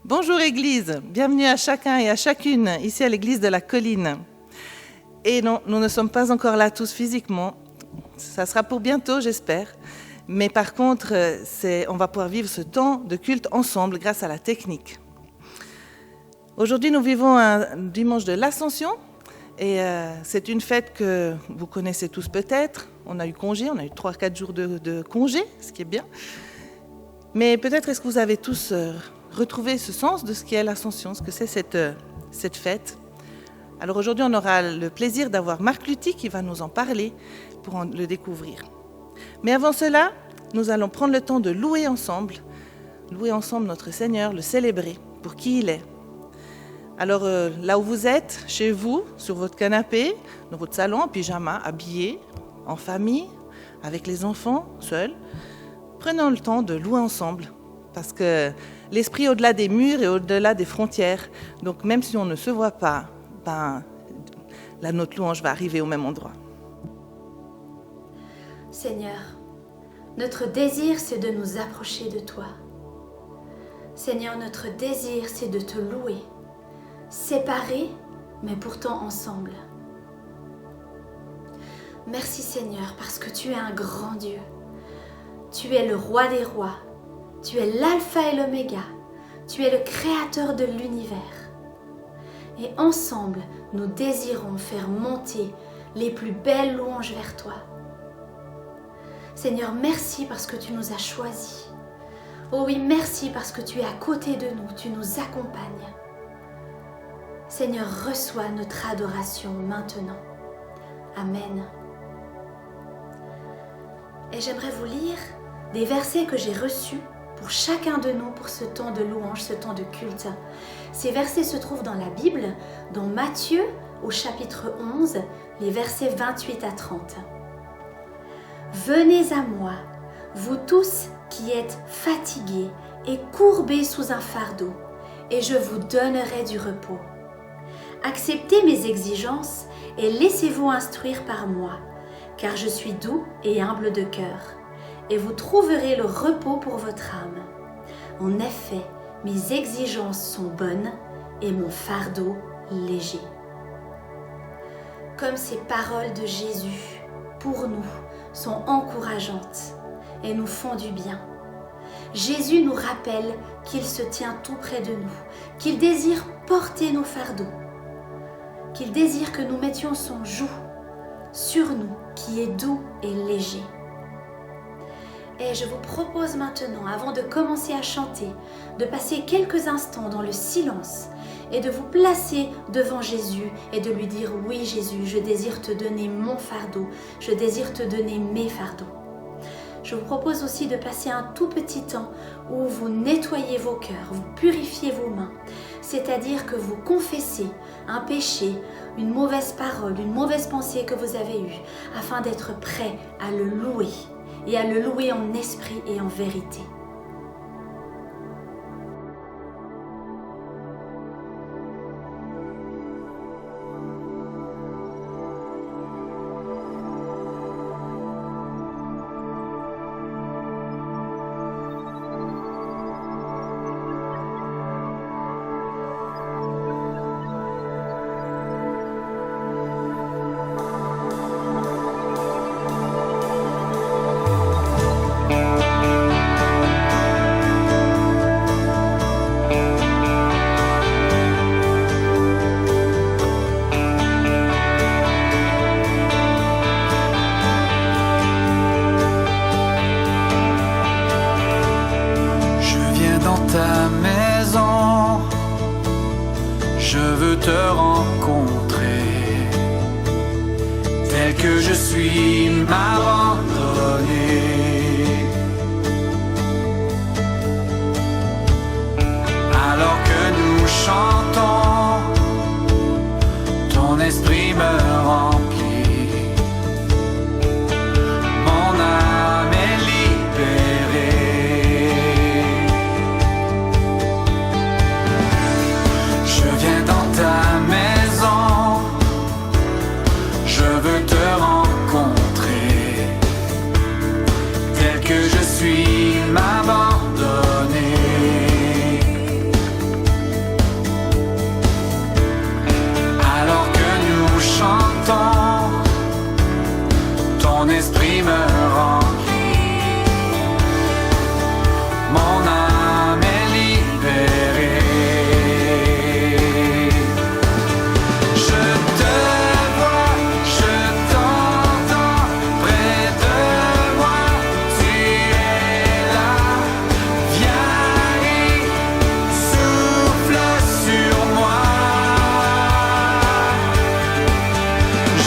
Bonjour Église, bienvenue à chacun et à chacune ici à l'Église de la Colline. Et non, nous ne sommes pas encore là tous physiquement, ça sera pour bientôt j'espère, mais par contre on va pouvoir vivre ce temps de culte ensemble grâce à la technique. Aujourd'hui nous vivons un dimanche de l'Ascension et c'est une fête que vous connaissez tous peut-être. On a eu congé, on a eu 3-4 jours de congé, ce qui est bien. Mais peut-être est-ce que vous avez tous retrouvé ce sens de ce qu'est l'Ascension, ce que c'est cette fête. Alors aujourd'hui, on aura le plaisir d'avoir Marc Lutti qui va nous en parler pour le découvrir. Mais avant cela, nous allons prendre le temps de louer ensemble notre Seigneur, le célébrer pour qui il est. Alors là où vous êtes, chez vous, sur votre canapé, dans votre salon, en pyjama, habillé, en famille, avec les enfants, seuls, prenons le temps de louer ensemble. Parce que l'esprit est au-delà des murs et au-delà des frontières. Donc même si on ne se voit pas, notre louange va arriver au même endroit. Seigneur, notre désir c'est de nous approcher de toi. Seigneur, notre désir c'est de te louer, séparés mais pourtant ensemble. Merci Seigneur parce que tu es un grand Dieu. Tu es le roi des rois. Tu es l'alpha et l'oméga. Tu es le créateur de l'univers. Et ensemble, nous désirons faire monter les plus belles louanges vers toi. Seigneur, merci parce que tu nous as choisis. Oh oui, merci parce que tu es à côté de nous, tu nous accompagnes. Seigneur, reçois notre adoration maintenant. Amen. Et j'aimerais vous lire des versets que j'ai reçus pour chacun de nous pour ce temps de louange, ce temps de culte. Ces versets se trouvent dans la Bible, dans Matthieu au chapitre 11, les versets 28 à 30. Venez à moi, vous tous qui êtes fatigués et courbés sous un fardeau, et je vous donnerai du repos. Acceptez mes exigences et laissez-vous instruire par moi, car je suis doux et humble de cœur. Et vous trouverez le repos pour votre âme. En effet, mes exigences sont bonnes et mon fardeau léger. Comme ces paroles de Jésus, pour nous, sont encourageantes et nous font du bien. Jésus nous rappelle qu'il se tient tout près de nous, qu'il désire porter nos fardeaux, qu'il désire que nous mettions son joug sur nous, qui est doux et léger. Et je vous propose maintenant, avant de commencer à chanter, de passer quelques instants dans le silence et de vous placer devant Jésus et de lui dire « Oui Jésus, je désire te donner mon fardeau, je désire te donner mes fardeaux ». Je vous propose aussi de passer un tout petit temps où vous nettoyez vos cœurs, vous purifiez vos mains, c'est-à-dire que vous confessez un péché, une mauvaise parole, une mauvaise pensée que vous avez eue, afin d'être prêt à le louer. Et à le louer en esprit et en vérité. Je veux te rencontrer. ton esprit me remplit. Mon âme est libérée. Je te vois, je t'entends près de moi. Tu es là, viens et souffle sur moi.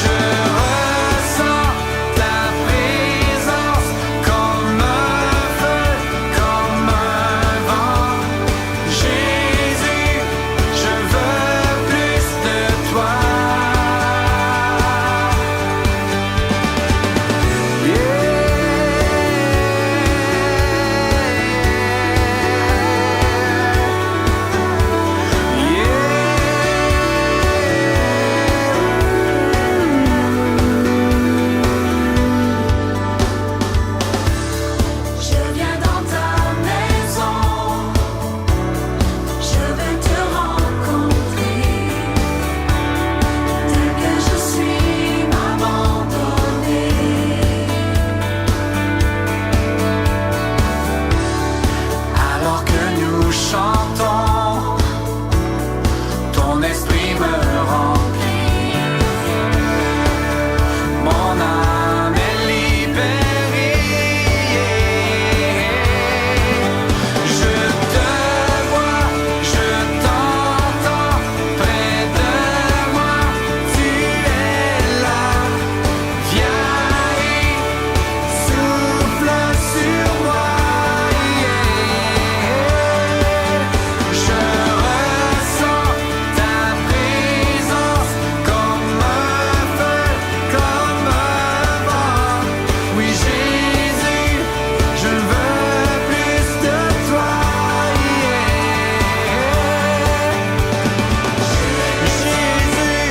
Je ressens ta présence comme un feu, comme un vent. Jésus, je veux plus de toi. Je viens dans ta maison, je veux te rencontrer, tel que je suis m'abandonner. Alors que nous chantons, ton esprit me remplit. Mon âme est libérée. Je te vois, je t'entends près de moi. Tu es là, viens et souffle sur moi. Je ressens ta présence comme un feu, comme un vent. Oui Jésus, je veux plus de toi. Jésus,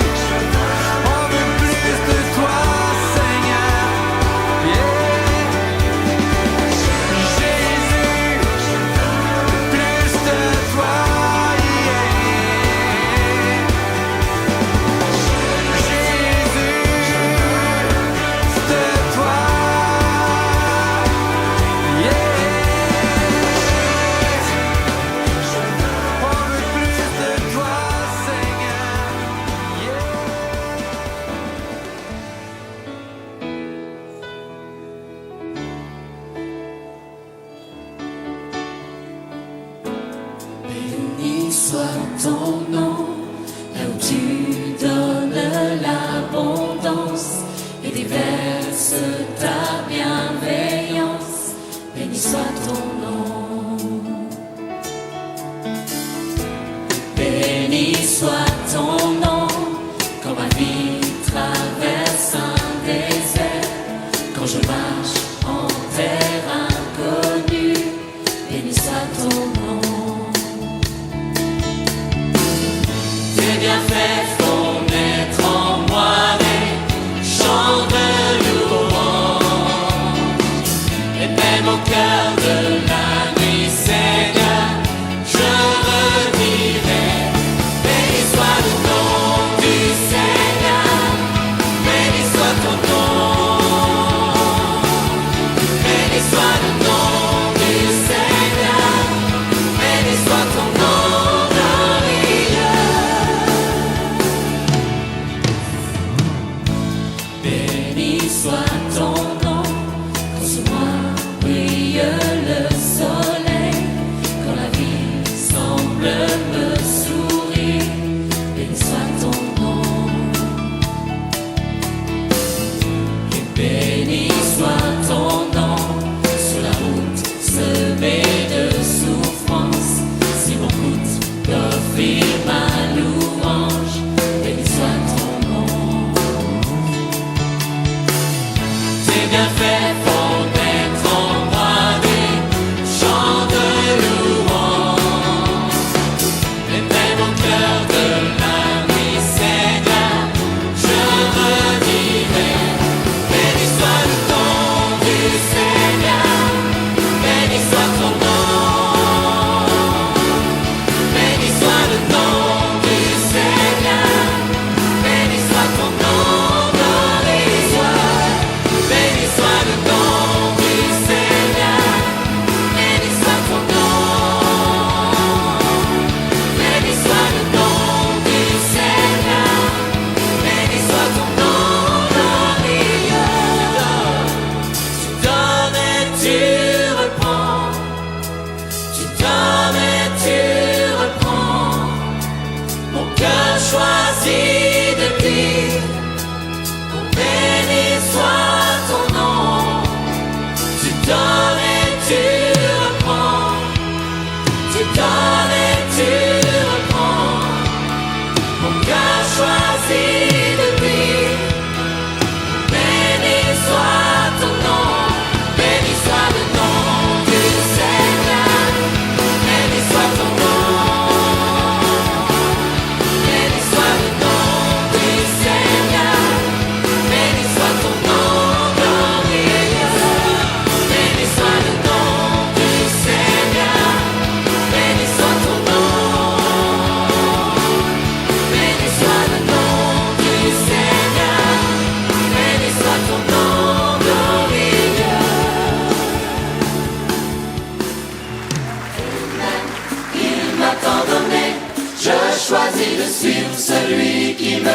on veut plus de toi, Seigneur. Jésus, plus de toi. Jésus, de toi. On veut plus de toi, Seigneur. Béni soit ton nom, là où tu donnes l'abondance et déverses ta bienveillance. Béni soit ton nom. Béni soit ton nom, quand ma vie traverse un désert, quand je marche en terre inconnue. Béni soit ton nom. Tes bienfaits font naître en moi des chants de louange. Et même au cœur de la nuit, Seigneur, je redirai. Béni soit le nom du Seigneur, béni soit ton nom. Béni soit le nom du Seigneur, béni soit ton nom glorieux. Béni soit ton nom, quand sur moi brille le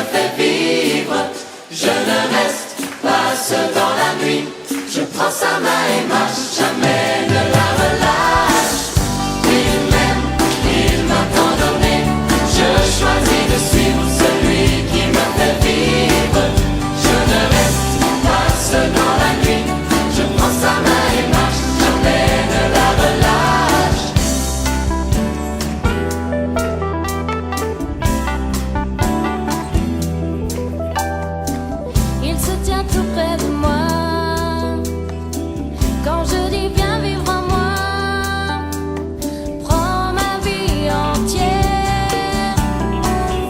me fait vivre. Je ne reste pas seul dans la nuit. Je prends sa main et marche, jamais ne la relâche. Il m'aime, il m'a tant donné. Je choisis de suivre celui qui me fait vivre. Je ne reste pas seul dans la nuit. Je prends sa main et marche, jamais ne la relâche. Il se tient tout près de moi. Quand je dis viens vivre en moi, prends ma vie entière,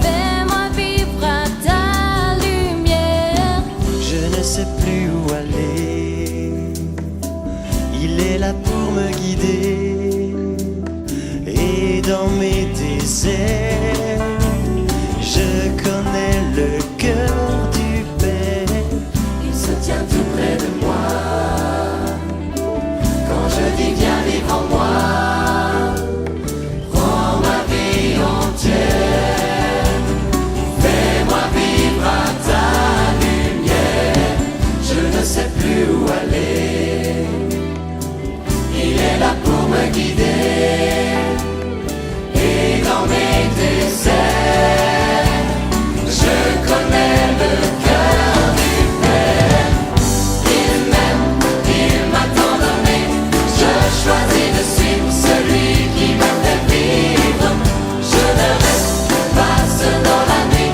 fais-moi vivre à ta lumière. Je ne sais plus où aller. Il est là pour me guider. Et dans mes déserts, je connais le cœur du Père. Il se tient tout près de moi. Quand je dis viens vivre en moi, prends ma vie entière, fais-moi vivre à ta lumière. Je ne sais plus où aller. Il est là pour me guider. Et dans mes déserts, je connais le cœur du Père. Il m'aime, il m'a tant donné. Je choisis de suivre celui qui me fait vivre. Je ne reste pas seul dans la nuit.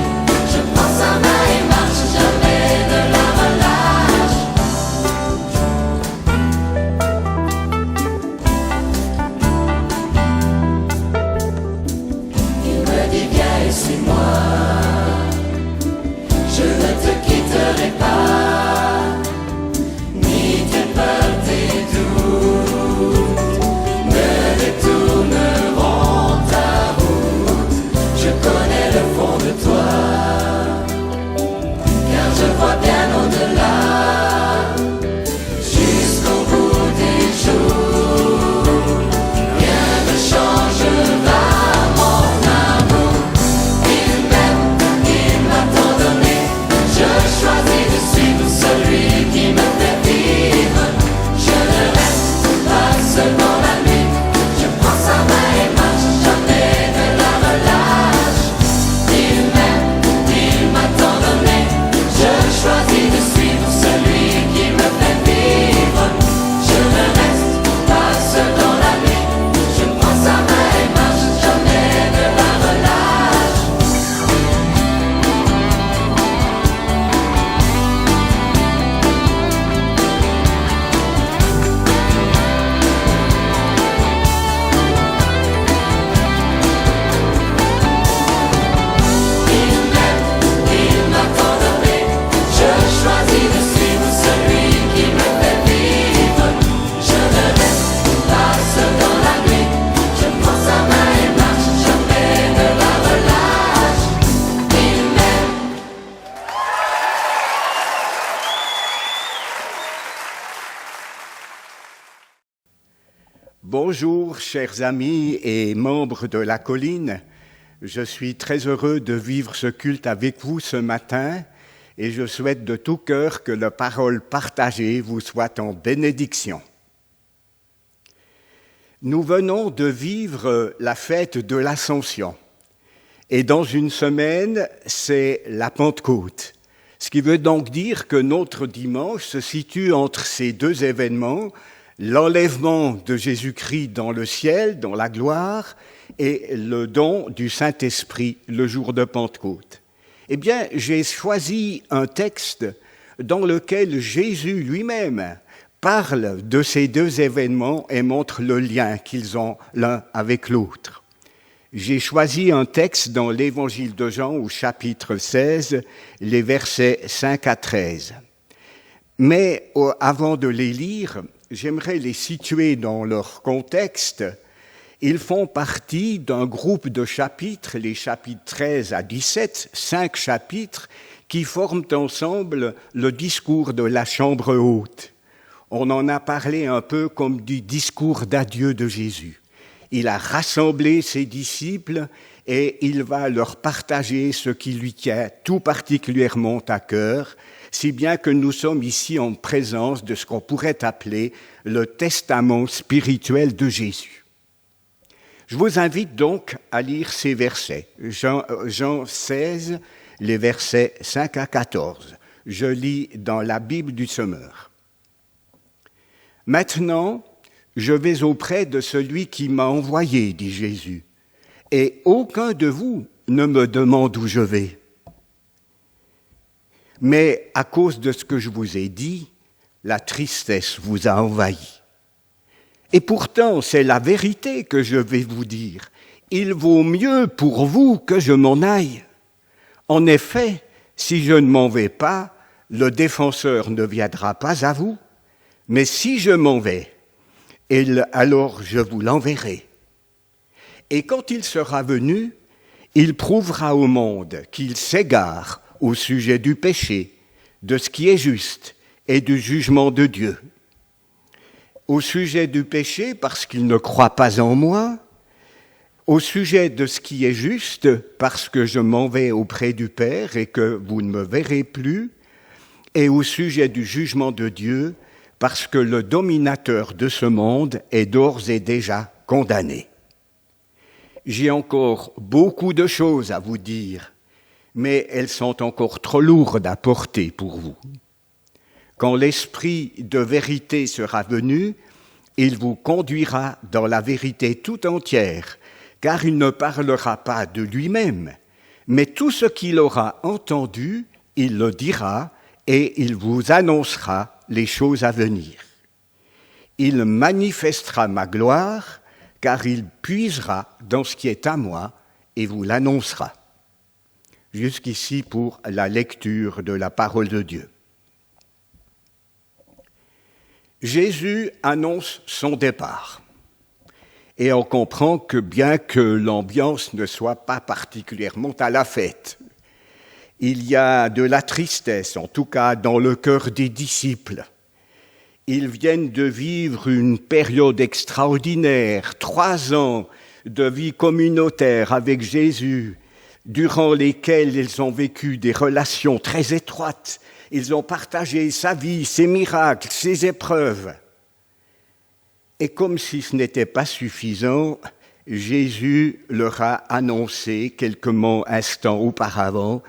Je prends sa main et marche, jamais ne la relâche. Il me dit viens et suis-moi. Je ne te quitterai pas, ni tes peurs, tes doutes ne détourneront ta route. Je connais le fond de toi, car je vois bien au-delà, jusqu'au bout des jours. Rien ne changera mon amour. Il m'aime, il m'a tant donné. Je choisis de suivre celui qui me fait vivre. Je ne reste pas seul dans la nuit. Je prends sa main et marche, jamais ne la relâche. Il m'aime, il m'a tant donné. Je choisis de suivre celui qui me fait vivre. Je ne reste pas seul dans la nuit. Je prends sa main et marche, jamais ne la relâche. Il m'aime, il m'a tant donné. Je choisis de suivre celui qui me fait vivre. Je ne reste pas seul dans la nuit. Je prends sa main et marche, jamais ne la relâche. Il m'aime. Bonjour, chers amis et membres de la colline. Je suis très heureux de vivre ce culte avec vous ce matin et je souhaite de tout cœur que la parole partagée vous soit en bénédiction. Nous venons de vivre la fête de l'Ascension et dans une semaine, c'est la Pentecôte. Ce qui veut donc dire que notre dimanche se situe entre ces deux événements, l'enlèvement de Jésus-Christ dans le ciel, dans la gloire, et le don du Saint-Esprit le jour de Pentecôte. Eh bien, j'ai choisi un texte dans lequel Jésus lui-même parle de ces deux événements et montre le lien qu'ils ont l'un avec l'autre. J'ai choisi un texte dans l'Évangile de Jean au chapitre 16, les versets 5 à 13. Mais avant de les lire, j'aimerais les situer dans leur contexte. Ils font partie d'un groupe de chapitres, les chapitres 13 à 17, 5 chapitres, qui forment ensemble le discours de la chambre haute. On en a parlé un peu comme du discours d'adieu de Jésus. Il a rassemblé ses disciples et il va leur partager ce qui lui tient tout particulièrement à cœur, si bien que nous sommes ici en présence de ce qu'on pourrait appeler le testament spirituel de Jésus. Je vous invite donc à lire ces versets, Jean 16, les versets 5 à 14. Je lis dans la Bible du Semeur. « Maintenant, je vais auprès de celui qui m'a envoyé, dit Jésus, et aucun de vous ne me demande où je vais. Mais à cause de ce que je vous ai dit, la tristesse vous a envahi. Et pourtant, c'est la vérité que je vais vous dire. Il vaut mieux pour vous que je m'en aille. En effet, si je ne m'en vais pas, le défenseur ne viendra pas à vous, mais si je m'en vais, alors je vous l'enverrai. Et quand il sera venu, il prouvera au monde qu'il s'égare au sujet du péché, de ce qui est juste et du jugement de Dieu. Au sujet du péché, parce qu'il ne croit pas en moi, au sujet de ce qui est juste, parce que je m'en vais auprès du Père et que vous ne me verrez plus, et au sujet du jugement de Dieu, parce que le dominateur de ce monde est d'ores et déjà condamné. J'ai encore beaucoup de choses à vous dire, mais elles sont encore trop lourdes à porter pour vous. Quand l'Esprit de vérité sera venu, il vous conduira dans la vérité tout entière, car il ne parlera pas de lui-même, mais tout ce qu'il aura entendu, il le dira et il vous annoncera les choses à venir. Il manifestera ma gloire, car il puisera dans ce qui est à moi et vous l'annoncera. Jusqu'ici pour la lecture de la parole de Dieu. Jésus annonce son départ. Et on comprend que bien que l'ambiance ne soit pas particulièrement à la fête, il y a de la tristesse, en tout cas dans le cœur des disciples. Ils viennent de vivre une période extraordinaire, 3 ans de vie communautaire avec Jésus, durant lesquels ils ont vécu des relations très étroites. Ils ont partagé sa vie, ses miracles, ses épreuves. Et comme si ce n'était pas suffisant, Jésus leur a annoncé quelques instants auparavant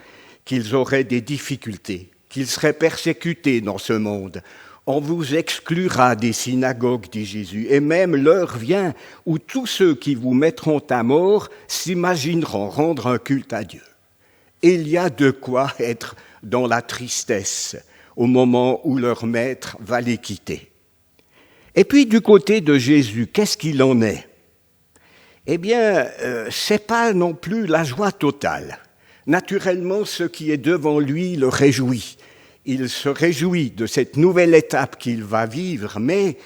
qu'ils auraient des difficultés, qu'ils seraient persécutés dans ce monde. On vous exclura des synagogues, dit Jésus, et même l'heure vient où tous ceux qui vous mettront à mort s'imagineront rendre un culte à Dieu. Et il y a de quoi être dans la tristesse au moment où leur maître va les quitter. Et puis du côté de Jésus, qu'est-ce qu'il en est ? Eh bien, c'est pas non plus la joie totale. Naturellement, ce qui est devant lui le réjouit. Il se réjouit de cette nouvelle étape qu'il va vivre, mais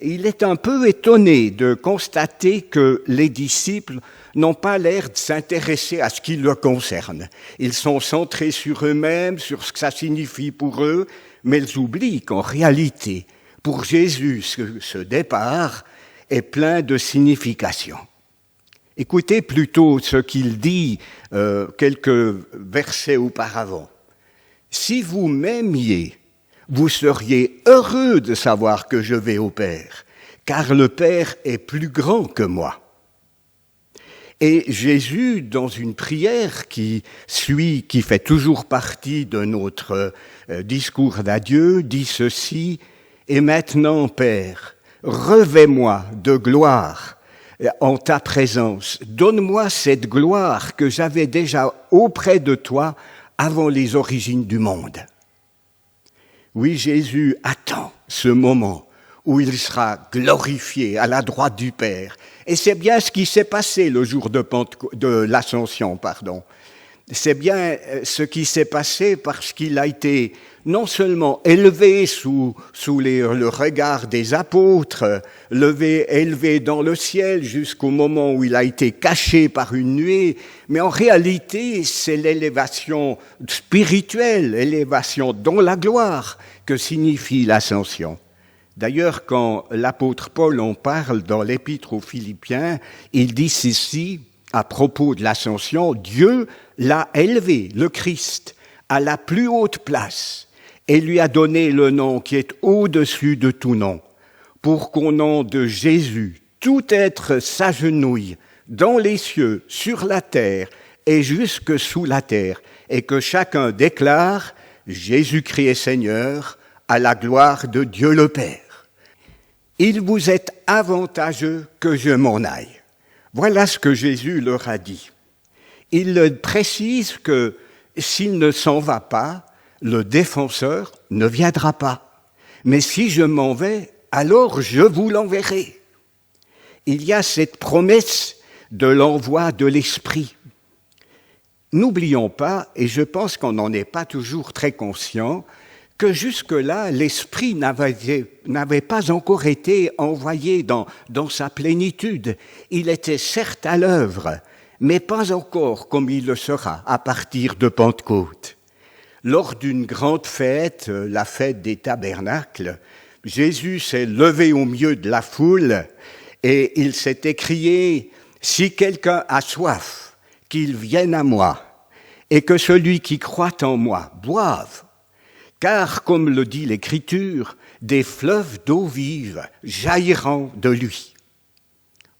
il est un peu étonné de constater que les disciples n'ont pas l'air de s'intéresser à ce qui le concerne. Ils sont centrés sur eux-mêmes, sur ce que ça signifie pour eux, mais ils oublient qu'en réalité, pour Jésus, ce départ est plein de signification. Écoutez plutôt ce qu'il dit quelques versets auparavant. Si vous m'aimiez, vous seriez heureux de savoir que je vais au Père, car le Père est plus grand que moi. Et Jésus, dans une prière qui fait toujours partie de notre discours d'adieu, dit ceci, « Et maintenant, Père, revêt-moi de gloire en ta présence. Donne-moi cette gloire que j'avais déjà auprès de toi avant les origines du monde. » Oui, Jésus attend ce moment où il sera glorifié à la droite du Père. Et c'est bien ce qui s'est passé le jour de l'Ascension, C'est bien ce qui s'est passé parce qu'il a été non seulement élevé sous le regard des apôtres, élevé dans le ciel jusqu'au moment où il a été caché par une nuée, mais en réalité, c'est l'élévation spirituelle, l'élévation dans la gloire que signifie l'ascension. D'ailleurs, quand l'apôtre Paul en parle dans l'Épître aux Philippiens, il dit ceci à propos de l'ascension: Dieu l'a élevé, le Christ, à la plus haute place et lui a donné le nom qui est au-dessus de tout nom, pour qu'au nom de Jésus, tout être s'agenouille dans les cieux, sur la terre et jusque sous la terre, et que chacun déclare: Jésus-Christ est Seigneur, à la gloire de Dieu le Père. Il vous est avantageux que je m'en aille. Voilà ce que Jésus leur a dit. Il précise que s'il ne s'en va pas, le défenseur ne viendra pas. Mais si je m'en vais, alors je vous l'enverrai. Il y a cette promesse de l'envoi de l'Esprit. N'oublions pas, et je pense qu'on n'en est pas toujours très conscient, que jusque-là, l'Esprit n'avait pas encore été envoyé dans sa plénitude. Il était certes à l'œuvre, mais pas encore comme il le sera à partir de Pentecôte. Lors d'une grande fête, la fête des tabernacles, Jésus s'est levé au milieu de la foule et il s'est écrié: « Si quelqu'un a soif, qu'il vienne à moi, et que celui qui croit en moi boive. Car, comme le dit l'Écriture, des fleuves d'eau vive jailliront de lui. »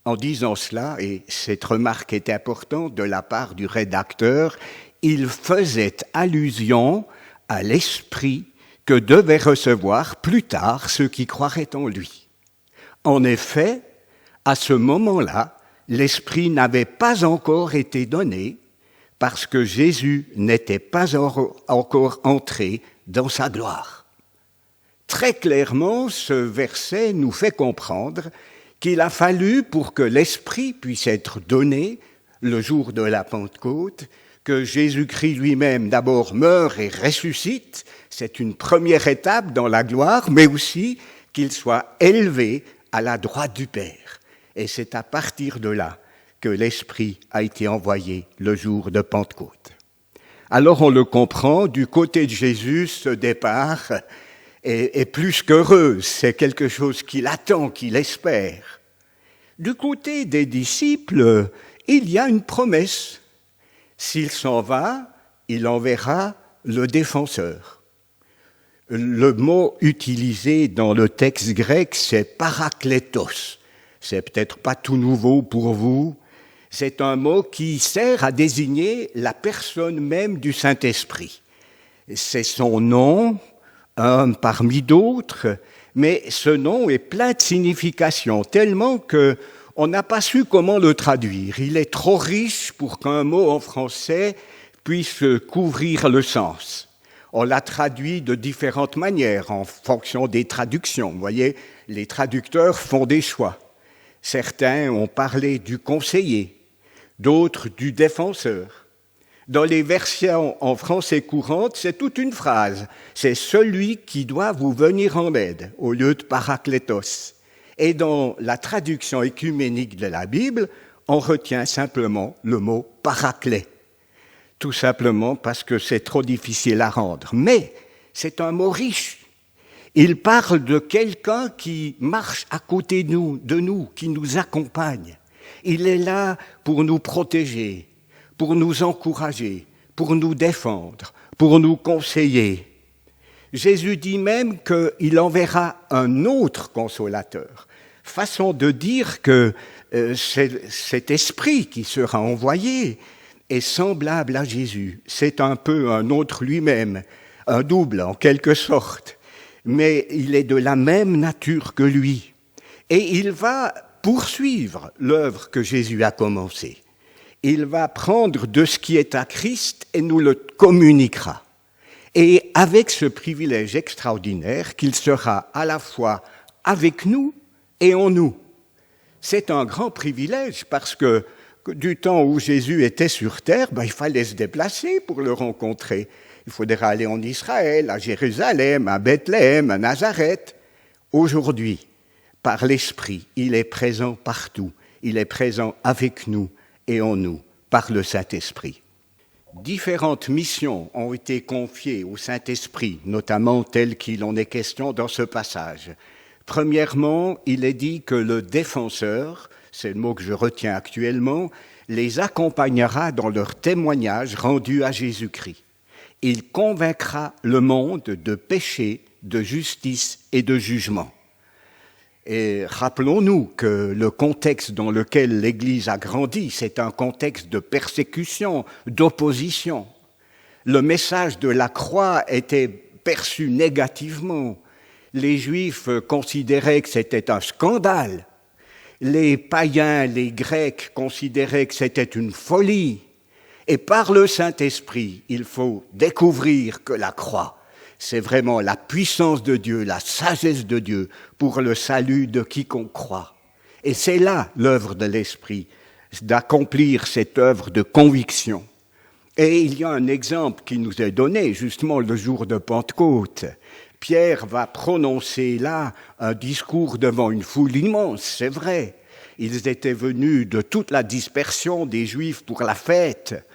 En disant cela, et cette remarque est importante de la part du rédacteur, il faisait allusion à l'Esprit que devaient recevoir plus tard ceux qui croiraient en lui. En effet, à ce moment-là, l'Esprit n'avait pas encore été donné parce que Jésus n'était pas encore entré dans sa gloire. Très clairement, ce verset nous fait comprendre qu'il a fallu, pour que l'Esprit puisse être donné le jour de la Pentecôte, que Jésus-Christ lui-même d'abord meure et ressuscite, c'est une première étape dans la gloire, mais aussi qu'il soit élevé à la droite du Père. Et c'est à partir de là que l'Esprit a été envoyé le jour de Pentecôte. Alors on le comprend, du côté de Jésus, ce départ est plus qu'heureux, c'est quelque chose qu'il attend, qu'il espère. Du côté des disciples, il y a une promesse. S'il s'en va, il enverra le défenseur. Le mot utilisé dans le texte grec, c'est parakletos. C'est peut-être pas tout nouveau pour vous. C'est un mot qui sert à désigner la personne même du Saint-Esprit. C'est son nom, un parmi d'autres, mais ce nom est plein de significations, tellement qu'on n'a pas su comment le traduire. Il est trop riche pour qu'un mot en français puisse couvrir le sens. On l'a traduit de différentes manières, en fonction des traductions. Vous voyez, les traducteurs font des choix. Certains ont parlé du conseiller, d'autres du défenseur. Dans les versions en français courante, c'est toute une phrase. C'est celui qui doit vous venir en aide, au lieu de parakletos. Et dans la traduction écuménique de la Bible, on retient simplement le mot paraclet. Tout simplement parce que c'est trop difficile à rendre. Mais c'est un mot riche. Il parle de quelqu'un qui marche à côté de nous, qui nous accompagne. Il est là pour nous protéger, pour nous encourager, pour nous défendre, pour nous conseiller. Jésus dit même qu'il enverra un autre consolateur. Façon de dire que cet esprit qui sera envoyé est semblable à Jésus. C'est un peu un autre lui-même, un double en quelque sorte. Mais il est de la même nature que lui. Et il va poursuivre l'œuvre que Jésus a commencée. Il va prendre de ce qui est à Christ et nous le communiquera. Et avec ce privilège extraordinaire qu'il sera à la fois avec nous et en nous. C'est un grand privilège parce que du temps où Jésus était sur terre, il fallait se déplacer pour le rencontrer. Il faudra aller en Israël, à Jérusalem, à Bethléem, à Nazareth. Aujourd'hui, par l'Esprit, il est présent partout. Il est présent avec nous et en nous, par le Saint-Esprit. Différentes missions ont été confiées au Saint-Esprit, notamment telles qu'il en est question dans ce passage. Premièrement, il est dit que le défenseur, c'est le mot que je retiens actuellement, les accompagnera dans leur témoignage rendu à Jésus-Christ. Il convaincra le monde de péché, de justice et de jugement. Et rappelons-nous que le contexte dans lequel l'Église a grandi, c'est un contexte de persécution, d'opposition. Le message de la croix était perçu négativement. Les Juifs considéraient que c'était un scandale. Les païens, les Grecs considéraient que c'était une folie. Et par le Saint-Esprit, il faut découvrir que la croix, c'est vraiment la puissance de Dieu, la sagesse de Dieu pour le salut de quiconque croit. Et c'est là l'œuvre de l'Esprit, d'accomplir cette œuvre de conviction. Et il y a un exemple qui nous est donné, justement le jour de Pentecôte. Pierre va prononcer là un discours devant une foule immense, c'est vrai. Ils étaient venus de toute la dispersion des Juifs pour la fête.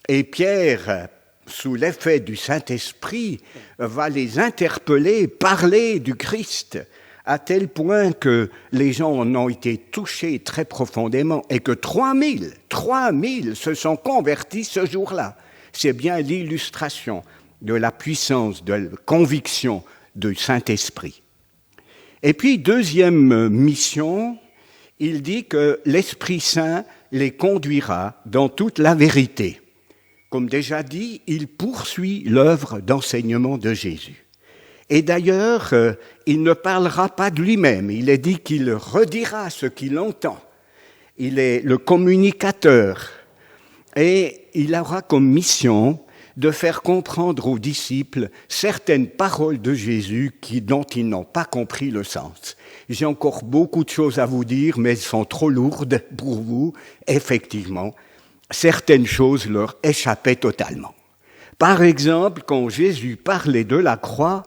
Et Pierre, sous l'effet du Saint-Esprit, va les interpeller, parler du Christ, à tel point que les gens en ont été touchés très profondément et que 3000 se sont convertis ce jour-là. C'est bien l'illustration de la puissance, de la conviction du Saint-Esprit. Et puis, deuxième mission, il dit que l'Esprit Saint les conduira dans toute la vérité. Comme déjà dit, il poursuit l'œuvre d'enseignement de Jésus. Et d'ailleurs, il ne parlera pas de lui-même, il est dit qu'il redira ce qu'il entend. Il est le communicateur et il aura comme mission de faire comprendre aux disciples certaines paroles de Jésus dont ils n'ont pas compris le sens. J'ai encore beaucoup de choses à vous dire, mais elles sont trop lourdes pour vous. Effectivement, certaines choses leur échappaient totalement. Par exemple, quand Jésus parlait de la croix,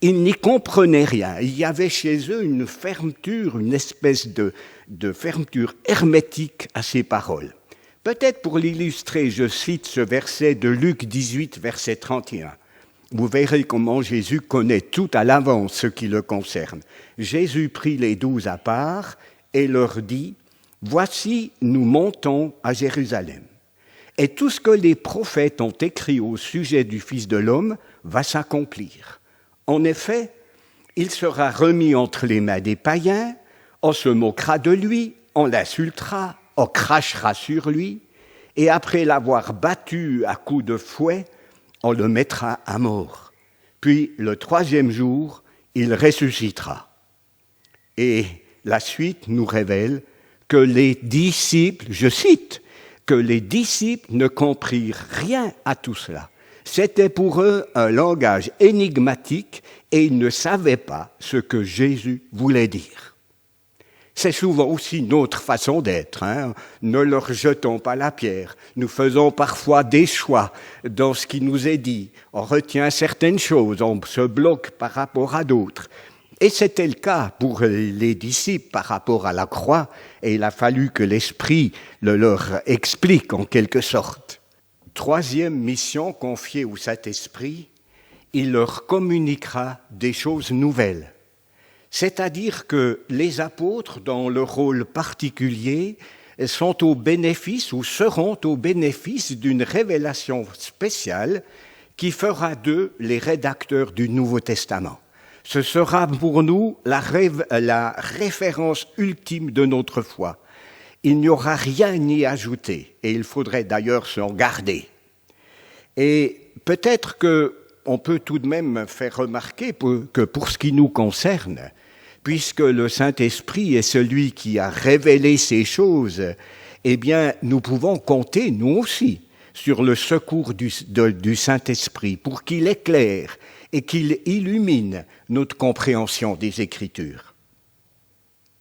ils n'y comprenaient rien. Il y avait chez eux une fermeture, une espèce de fermeture hermétique à ces paroles. Peut-être pour l'illustrer, je cite ce verset de Luc 18, verset 31. Vous verrez comment Jésus connaît tout à l'avance ce qui le concerne. Jésus prit les 12 à part et leur dit « Voici, nous montons à Jérusalem. Et tout ce que les prophètes ont écrit au sujet du Fils de l'homme va s'accomplir. En effet, il sera remis entre les mains des païens, on se moquera de lui, on l'insultera, on crachera sur lui, et après l'avoir battu à coups de fouet, on le mettra à mort. Puis, le 3e jour, il ressuscitera. » Et la suite nous révèle que les disciples, je cite, que les disciples ne comprirent rien à tout cela. C'était pour eux un langage énigmatique et ils ne savaient pas ce que Jésus voulait dire. C'est souvent aussi notre façon d'être. Ne leur jetons pas la pierre. Nous faisons parfois des choix dans ce qui nous est dit. On retient certaines choses, on se bloque par rapport à d'autres. Et c'était le cas pour les disciples par rapport à la croix, et il a fallu que l'Esprit le leur explique en quelque sorte. 3e mission confiée au Saint-Esprit, il leur communiquera des choses nouvelles. C'est-à-dire que les apôtres, dans leur rôle particulier, sont au bénéfice ou seront au bénéfice d'une révélation spéciale qui fera d'eux les rédacteurs du Nouveau Testament. Ce sera pour nous la référence ultime de notre foi. Il n'y aura rien à y ajouter, et il faudrait d'ailleurs s'en garder. Et peut-être qu'on peut tout de même faire remarquer que pour ce qui nous concerne, puisque le Saint-Esprit est celui qui a révélé ces choses, eh bien, nous pouvons compter, nous aussi, sur le secours du Saint-Esprit pour qu'il éclaire et qu'il illumine notre compréhension des Écritures.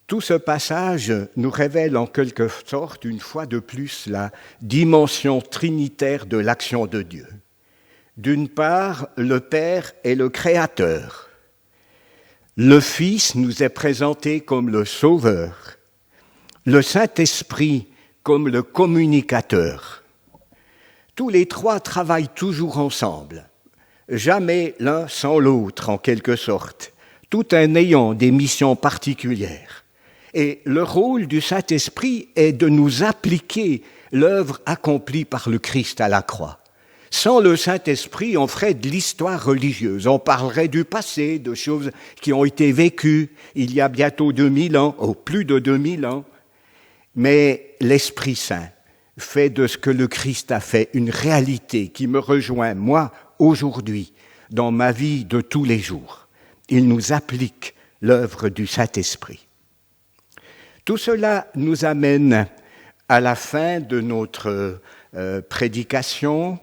Tout ce passage nous révèle en quelque sorte, une fois de plus, la dimension trinitaire de l'action de Dieu. D'une part, le Père est le Créateur. Le Fils nous est présenté comme le Sauveur. Le Saint-Esprit comme le communicateur. Tous les trois travaillent toujours ensemble. Jamais l'un sans l'autre, en quelque sorte. tout en ayant des missions particulières. Et le rôle du Saint-Esprit est de nous appliquer l'œuvre accomplie par le Christ à la croix. Sans le Saint-Esprit, on ferait de l'histoire religieuse. On parlerait du passé, de choses qui ont été vécues il y a bientôt 2000 ans, ou plus de 2000 ans. Mais l'Esprit Saint fait de ce que le Christ a fait une réalité qui me rejoint, moi, aujourd'hui, dans ma vie de tous les jours. Il nous applique l'œuvre du Saint-Esprit. Tout cela nous amène à la fin de notre prédication.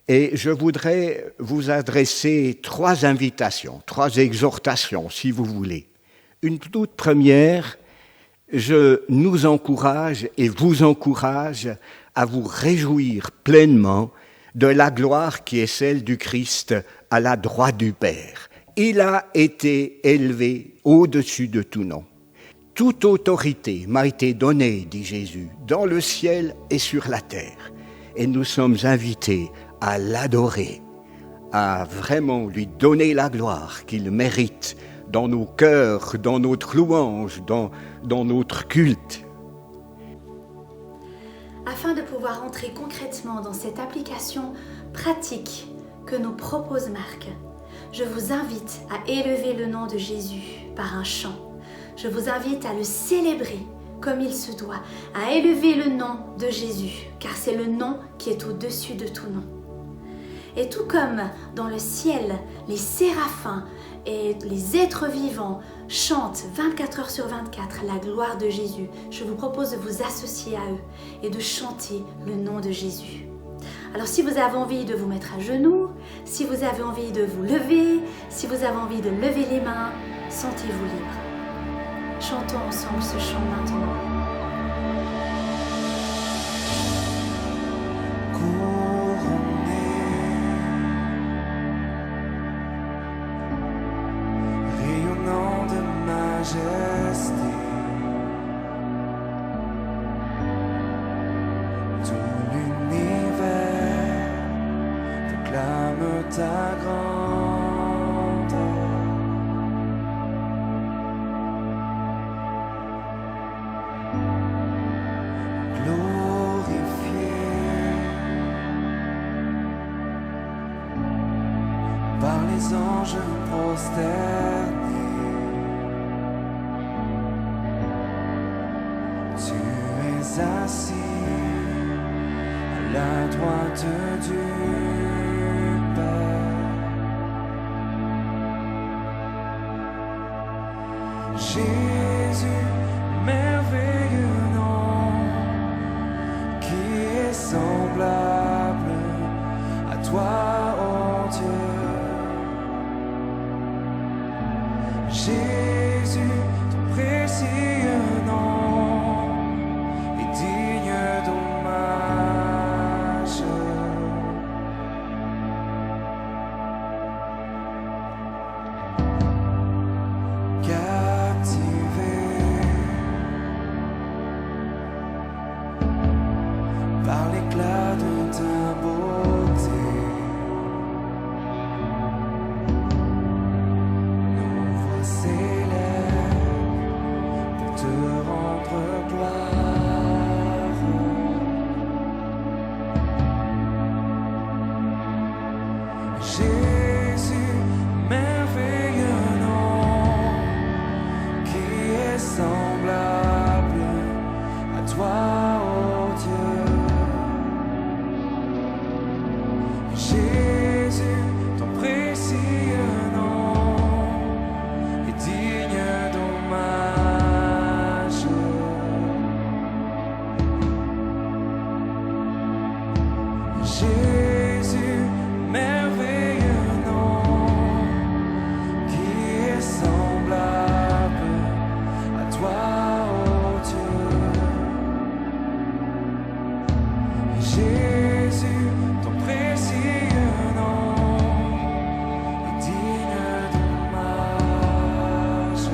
Et je voudrais vous adresser 3 invitations, 3 exhortations, si vous voulez. Une toute première, je nous encourage et vous encourage à vous réjouir pleinement de la gloire qui est celle du Christ à la droite du Père. Il a été élevé au-dessus de tout nom. Toute autorité m'a été donnée, dit Jésus, dans le ciel et sur la terre. Et nous sommes invités à l'adorer, à vraiment lui donner la gloire qu'il mérite dans nos cœurs, dans notre louange, dans notre culte. Afin de pouvoir entrer concrètement dans cette application pratique que nous propose Marc, je vous invite à élever le nom de Jésus par un chant. Je vous invite à le célébrer comme il se doit, à élever le nom de Jésus, car c'est le nom qui est au-dessus de tout nom. Et tout comme dans le ciel, les séraphins et les êtres vivants chantent 24 heures sur 24 la gloire de Jésus, je vous propose de vous associer à eux et de chanter le nom de Jésus. Alors si vous avez envie de vous mettre à genoux, si vous avez envie de vous lever, si vous avez envie de lever les mains, sentez-vous libre. Chantons ensemble ce chant maintenant. Rayonnant de majesté, tout l'univers proclame ta grandeur. Glorifié par les anges prosternés, tu es assis à la droite du Père. Jésus, merveilleux nom, qui est semblable à toi, oh Dieu. Jésus, ton précieux nom est digne d'hommage. Captivé par l'éclat de ta beauté, nos voix s'élèvent pour te rendre gloire. Jésus, merveilleux nom, qui est semblable à toi, oh Dieu. Jésus, ton précieux nom est digne d'hommage. Jésus, merveilleux nom, qui est semblable à toi, oh Dieu. Jésus, ton précieux nom est digne d'hommage.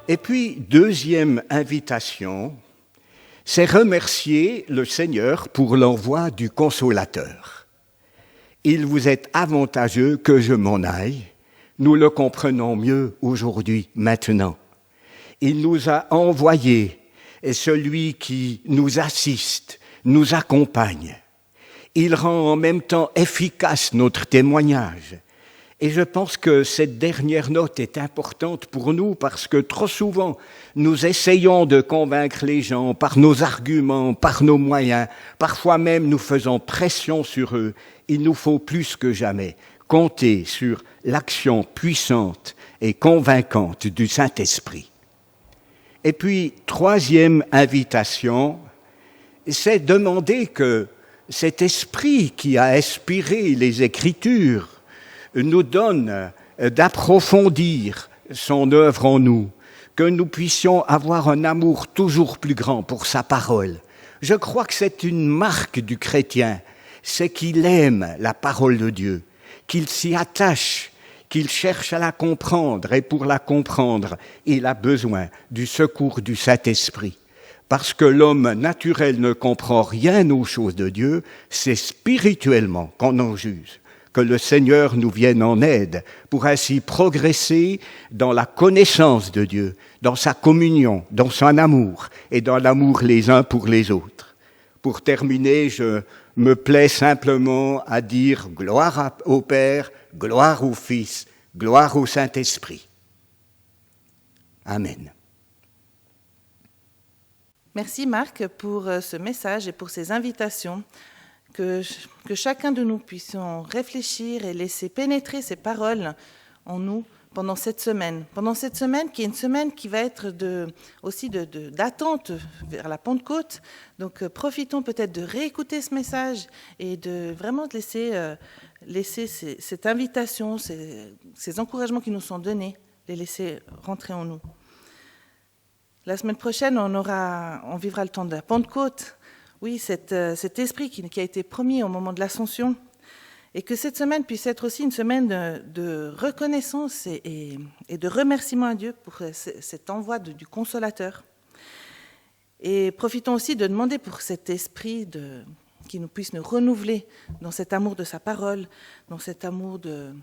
Et puis, deuxième invitation, c'est remercier le Seigneur pour l'envoi du Consolateur. Il vous est avantageux que je m'en aille. Nous le comprenons mieux aujourd'hui, maintenant. Il nous a envoyé celui qui nous assiste, nous accompagne. Il rend en même temps efficace notre témoignage. Et je pense que cette dernière note est importante pour nous parce que trop souvent, nous essayons de convaincre les gens par nos arguments, par nos moyens. Parfois même, nous faisons pression sur eux. Il nous faut plus que jamais compter sur l'action puissante et convaincante du Saint-Esprit. Et puis, troisième invitation, c'est demander que cet esprit qui a inspiré les Écritures nous donne d'approfondir son œuvre en nous, que nous puissions avoir un amour toujours plus grand pour sa parole. Je crois que c'est une marque du chrétien, c'est qu'il aime la parole de Dieu, qu'il s'y attache, qu'il cherche à la comprendre, et pour la comprendre, il a besoin du secours du Saint-Esprit. Parce que l'homme naturel ne comprend rien aux choses de Dieu, c'est spirituellement qu'on en juge. Que le Seigneur nous vienne en aide pour ainsi progresser dans la connaissance de Dieu, dans sa communion, dans son amour et dans l'amour les uns pour les autres. Pour terminer, je me plais simplement à dire gloire au Père, gloire au Fils, gloire au Saint-Esprit. Amen. Merci Marc pour ce message et pour ces invitations. Que chacun de nous puissions réfléchir et laisser pénétrer ces paroles en nous pendant cette semaine. Pendant cette semaine qui est une semaine qui va être aussi d'attente vers la Pentecôte. Donc profitons peut-être de réécouter ce message et de vraiment laisser cette invitation, ces encouragements qui nous sont donnés, les laisser rentrer en nous. La semaine prochaine, on vivra le temps de la Pentecôte. Oui, cet esprit qui a été promis au moment de l'Ascension, et que cette semaine puisse être aussi une semaine de reconnaissance et de remerciement à Dieu pour cet envoi du Consolateur. Et profitons aussi de demander pour cet esprit qui nous puisse nous renouveler dans cet amour de sa parole, dans cet amour de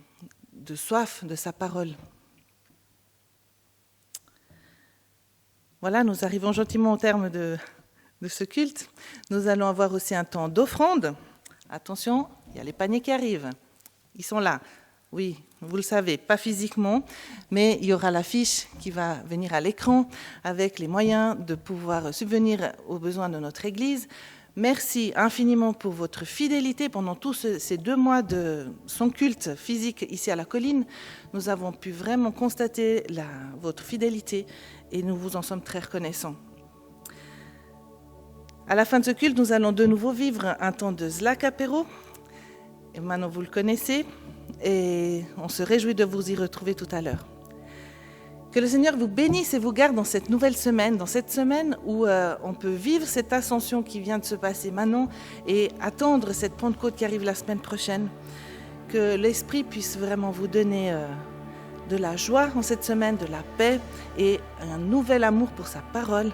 soif de sa parole. Voilà, nous arrivons gentiment au terme de ce culte. Nous allons avoir aussi un temps d'offrande. Attention, il y a les paniers qui arrivent. Ils sont là. Oui, vous le savez, pas physiquement, mais il y aura l'affiche qui va venir à l'écran avec les moyens de pouvoir subvenir aux besoins de notre Église. Merci infiniment pour votre fidélité pendant tous ces 2 mois de son culte physique ici à la colline. Nous avons pu vraiment constater votre fidélité et nous vous en sommes très reconnaissants. À la fin de ce culte, nous allons de nouveau vivre un temps de Zlak apéro. Et maintenant, vous le connaissez et on se réjouit de vous y retrouver tout à l'heure. Que le Seigneur vous bénisse et vous garde dans cette nouvelle semaine, dans cette semaine où on peut vivre cette ascension qui vient de se passer maintenant et attendre cette Pentecôte qui arrive la semaine prochaine. Que l'Esprit puisse vraiment vous donner de la joie en cette semaine, de la paix et un nouvel amour pour sa parole.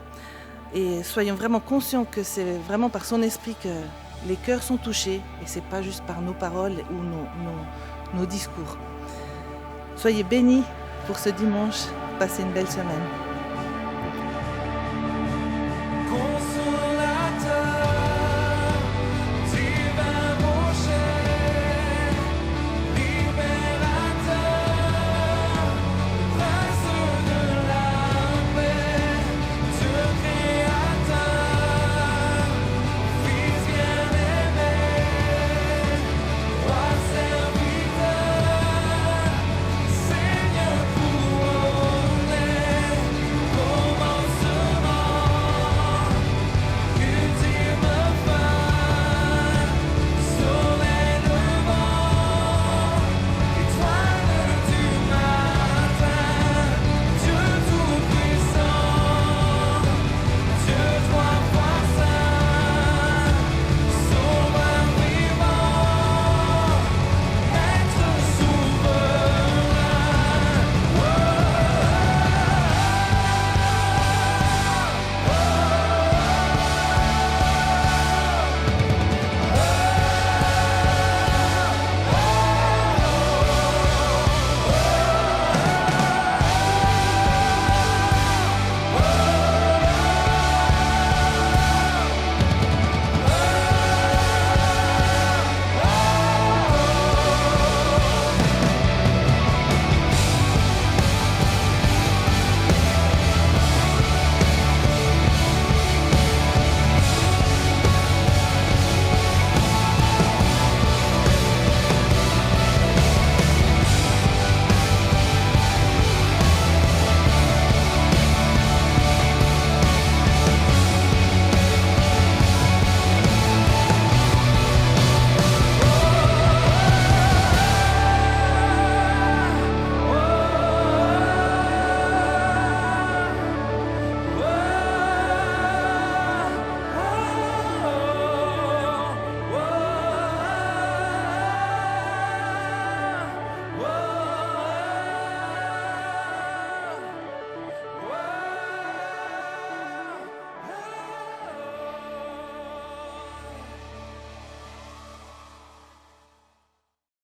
Et soyons vraiment conscients que c'est vraiment par son esprit que les cœurs sont touchés et c'est pas juste par nos paroles ou nos discours. Soyez bénis pour ce dimanche. Passez une belle semaine.